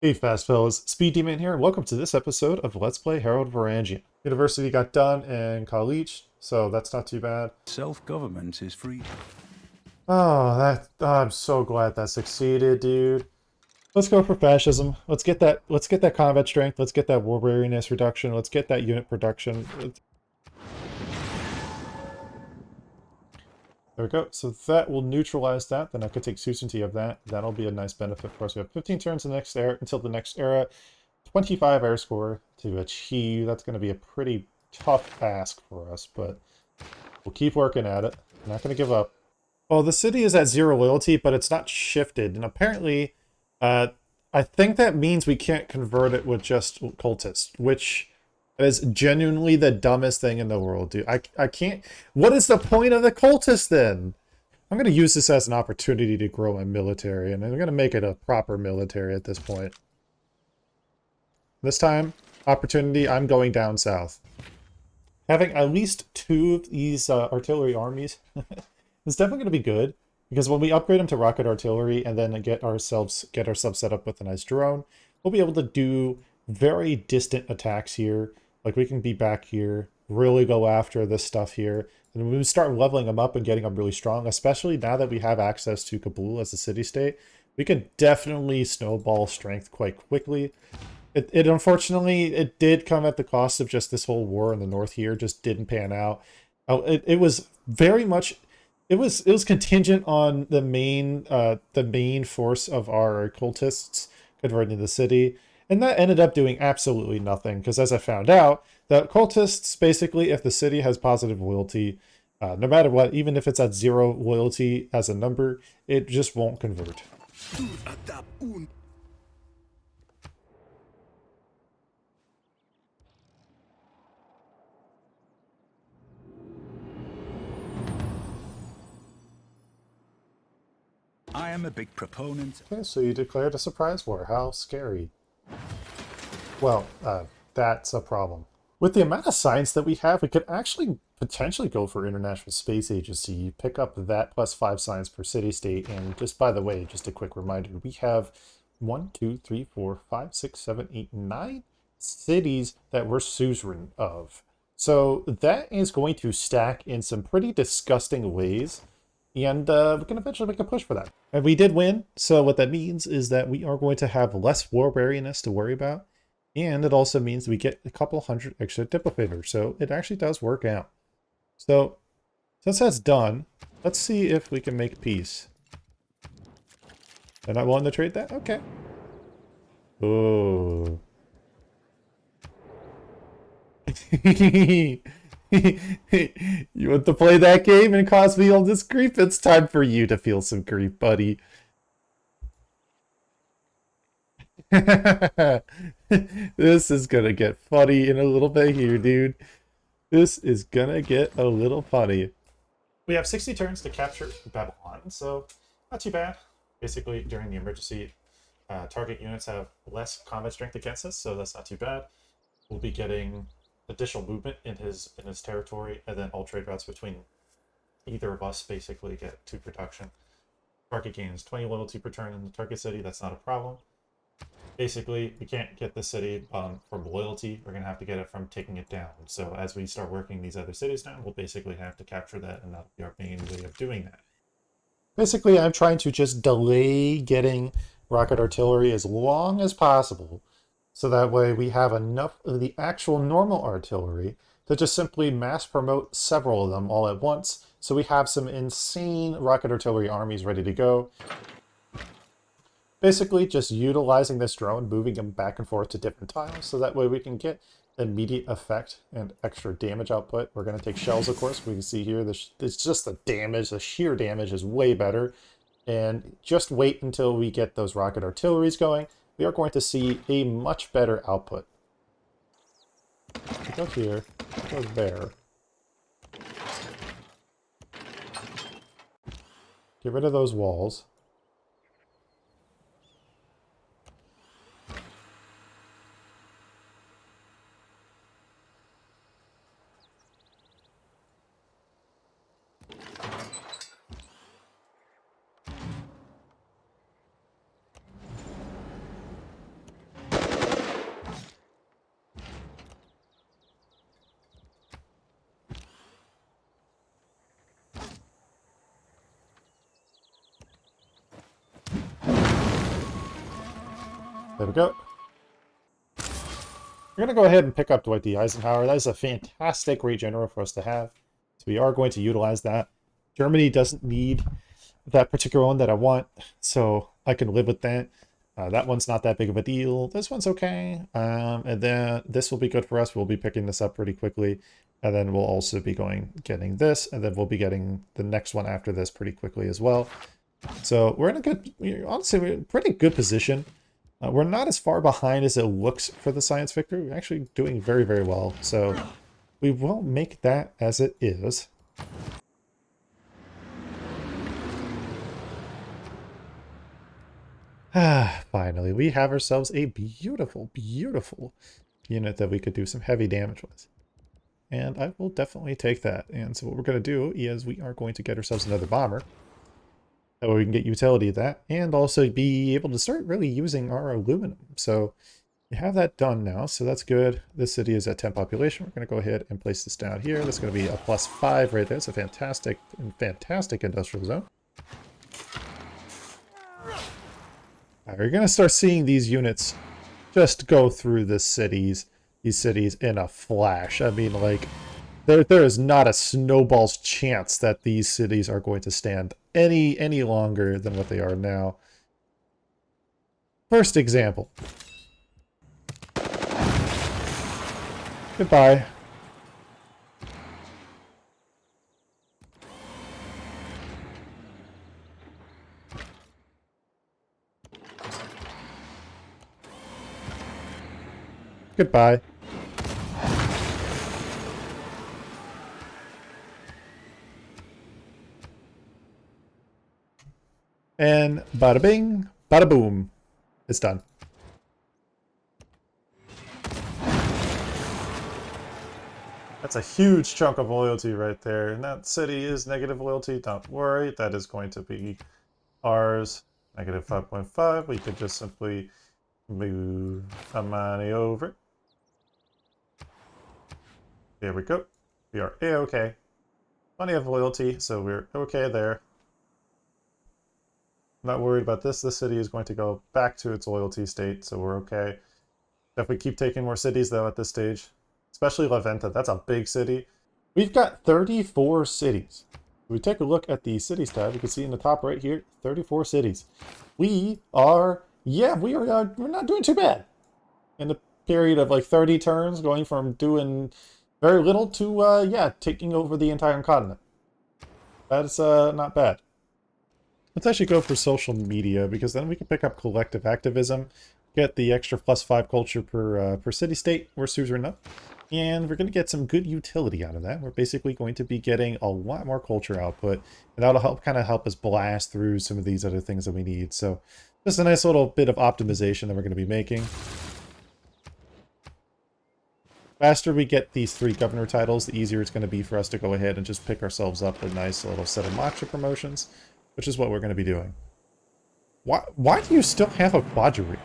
Hey fast fellas, SpeeDMan here, and welcome to this episode of Let's Play Harald Varangian. University got done in college, so that's not too bad. Self-government is free. I'm so glad that succeeded, dude. Let's go for fascism. Let's get that combat strength, let's get that war weariness reduction, let's get that unit production. There we go. So that will neutralize that. Then I could take certainty of that. That'll be a nice benefit for us. We have 15 turns the next era until the next era. 25 air score to achieve. That's going to be a pretty tough ask for us, but we'll keep working at it. I'm not going to give up. Well, the city is at 0 loyalty, but it's not shifted. And apparently, I think that means we can't convert it with just cultists, which is genuinely the dumbest thing in the world, dude. I can't... What is the point of the cultist, then? I'm going to use this as an opportunity to grow my military, and I'm going to make it a proper military at this point. This time, opportunity, I'm going down south. Having at least 2 of these artillery armies is definitely going to be good, because when we upgrade them to rocket artillery and then get ourselves set up with a nice drone, we'll be able to do very distant attacks here. Like, we can be back here, really go after this stuff here. And when we start leveling them up and getting them really strong, especially now that we have access to Kabul as a city-state, we can definitely snowball strength quite quickly. It unfortunately, it did come at the cost of just this whole war in the north here, just didn't pan out. It was very much... It was contingent on the main force of our cultists converting the city. And that ended up doing absolutely nothing, because as I found out, the cultists, basically, if the city has positive loyalty, no matter what, even if it's at 0 loyalty as a number, it just won't convert. I am a big proponent. Okay, so you declared a surprise war. How scary. Well, that's a problem. With the amount of science that we have, we could actually potentially go for International Space Agency. You pick up that plus 5 science per city-state, and just by the way, just a quick reminder, we have 1, 2, 3, 4, 5, 6, 7, 8, 9 cities that we're suzerain of. So that is going to stack in some pretty disgusting ways, and we can eventually make a push for that. And we did win, so what that means is that we are going to have less war wariness to worry about. And it also means we get a couple hundred extra Diplopators, so it actually does work out. So, since that's done, let's see if we can make peace. They're not willing to trade that? Okay. Oh. You want to play that game and cause me all this grief? It's time for you to feel some grief, buddy. This is gonna get funny in a little bit here, dude. This is gonna get a little funny. We have 60 turns to capture Babylon, so not too bad. Basically, during the emergency, target units have less combat strength against us, so that's not too bad. We'll be getting additional movement in his territory, and then all trade routes between either of us basically get to production. Target gains 20 loyalty per turn in the target city, that's not a problem. Basically, we can't get the city from loyalty. We're going to have to get it from taking it down. So as we start working these other cities down, we'll basically have to capture that, and that'll be our main way of doing that. Basically, I'm trying to just delay getting rocket artillery as long as possible, so that way we have enough of the actual normal artillery to just simply mass promote several of them all at once, so we have some insane rocket artillery armies ready to go. Basically, just utilizing this drone, moving them back and forth to different tiles, so that way we can get immediate effect and extra damage output. We're going to take shells, of course. We can see here, it's just the damage, the sheer damage is way better. And just wait until we get those rocket artilleries going. We are going to see a much better output. Go here, go there. Get rid of those walls. There we go. We're going to go ahead and pick up Dwight D. Eisenhower. That is a fantastic great general for us to have. So we are going to utilize that. Germany doesn't need that particular one that I want, so I can live with that. That one's not that big of a deal. This one's okay. And then this will be good for us. We'll be picking this up pretty quickly. And then we'll also be getting this, and then we'll be getting the next one after this pretty quickly as well. So we're in a good, honestly, we're in a pretty good position. We're not as far behind as it looks for the science victory. We're actually doing very, very well. So we will make that as it is. Finally, we have ourselves a beautiful, beautiful unit that we could do some heavy damage with. And I will definitely take that. And so what we're going to do is we are going to get ourselves another bomber. That way we can get utility of that, and also be able to start really using our aluminum. So we have that done now, so that's good. This city is at 10 population. We're going to go ahead and place this down here. That's going to be a +5 right there. It's a fantastic industrial zone. All right, we're going to start seeing these units just go through these cities in a flash. I mean, like, there is not a snowball's chance that these cities are going to stand any longer than what they are now. First example. Goodbye. Goodbye. And bada bing, bada boom. It's done. That's a huge chunk of loyalty right there. And that city is negative loyalty. Don't worry, that is going to be ours. Negative 5.5. We could just simply move some money over. There we go. We are A-okay. Plenty of loyalty, so we're okay there. Not worried about this. This city is going to go back to its loyalty state, so we're okay. If we keep taking more cities, though, at this stage, especially La Venta, that's a big city. We've got 34 cities. If we take a look at the cities tab, you can see in the top right here, 34 cities. We are, we're not doing too bad. In the period of like 30 turns, going from doing very little to, taking over the entire continent. That's not bad. Let's actually go for social media, because then we can pick up collective activism, get the extra +5 culture per city-state we're souzering up, and we're going to get some good utility out of that. We're basically going to be getting a lot more culture output, and that'll kind of help us blast through some of these other things that we need. So just a nice little bit of optimization that we're going to be making. Faster we get these 3 governor titles, the easier it's going to be for us to go ahead and just pick ourselves up a nice little set of matcha promotions, which is what we're going to be doing. Why do you still have a quadri?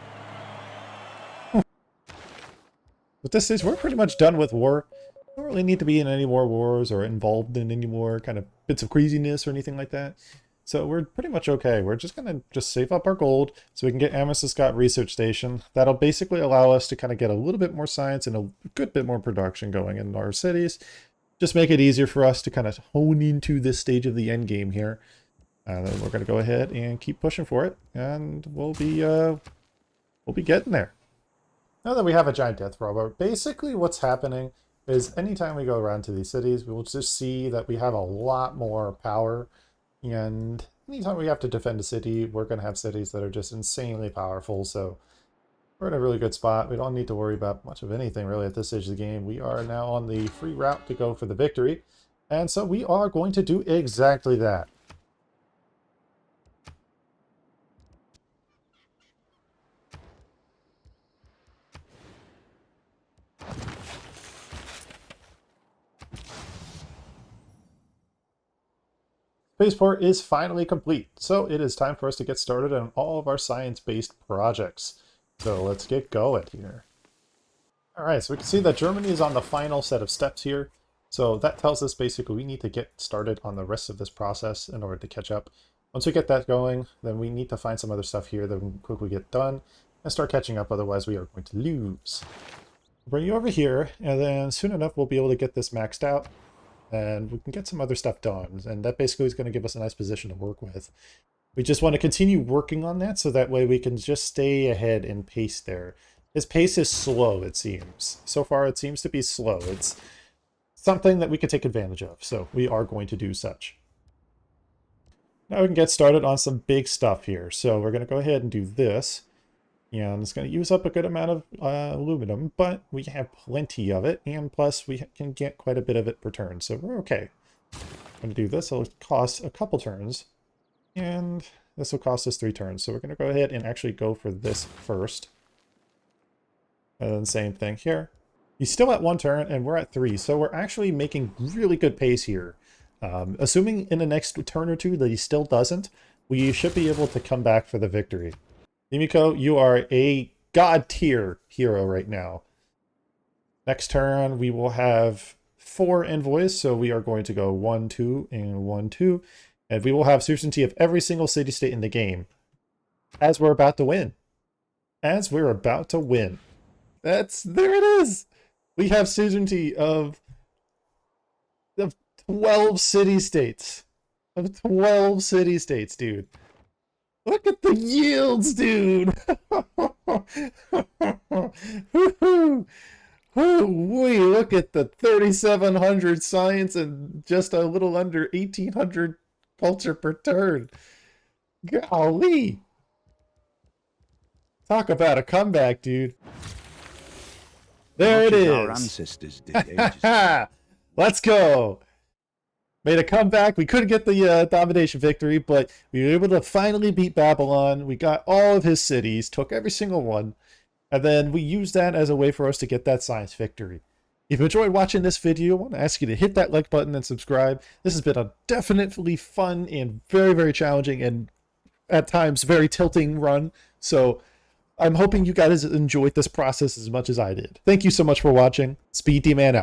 With this stage, we're pretty much done with war. We don't really need to be in any more wars or involved in any more kind of bits of craziness or anything like that. So we're pretty much okay. We're just going to save up our gold so we can get Amherst Scott Research Station. That'll basically allow us to kind of get a little bit more science and a good bit more production going in our cities. Just make it easier for us to kind of hone into this stage of the end game here. And then we're going to go ahead and keep pushing for it, and we'll be getting there. Now that we have a giant death robber, basically what's happening is anytime we go around to these cities, we will just see that we have a lot more power, and anytime we have to defend a city, we're going to have cities that are just insanely powerful, so we're in a really good spot. We don't need to worry about much of anything really at this stage of the game. We are now on the free route to go for the victory, and so we are going to do exactly that. Spaceport is finally complete, so it is time for us to get started on all of our science-based projects. So let's get going here. Alright, so we can see that Germany is on the final set of steps here. So that tells us basically we need to get started on the rest of this process in order to catch up. Once we get that going, then we need to find some other stuff here that we can quickly get done. and start catching up, otherwise we are going to lose. Bring you over here, and then soon enough we'll be able to get this maxed out, and we can get some other stuff done, and that basically is going to give us a nice position to work with. We just want to continue working on that, so that way we can just stay ahead in pace there. His pace is slow, it seems. So far it seems to be slow. It's something that we could take advantage of, so we are going to do such. Now we can get started on some big stuff here. So we're going to go ahead and do this. And it's going to use up a good amount of aluminum, but we have plenty of it, and plus we can get quite a bit of it per turn, so we're okay. I'm going to do this. It'll cost a couple turns, and this will cost us 3 turns. So we're going to go ahead and actually go for this first. And then same thing here. He's still at 1 turn, and we're at 3, so we're actually making really good pace here. Assuming in the next turn or two that he still doesn't, we should be able to come back for the victory. Himiko, you are a god tier hero right now. Next turn, we will have 4 envoys, so we are going to go 1, 2, and 1, 2. And we will have certainty of every single city-state in the game. As we're about to win. As we're about to win. There it is! We have certainty of 12 city-states. Of 12 city-states, dude. Look at the yields, dude! Woo-hoo! Look at the 3,700 science and just a little under 1,800 culture per turn. Golly! Talk about a comeback, dude. There it is! Our ancestors did ages. Let's go! Made a comeback. We couldn't get the domination victory, but we were able to finally beat Babylon. We got all of his cities, took every single one, and then we used that as a way for us to get that science victory. If you enjoyed watching this video, I want to ask you to hit that like button and subscribe. This has been a definitely fun and very, very challenging and at times very tilting run. So I'm hoping you guys enjoyed this process as much as I did. Thank you so much for watching. SpeeDMan out.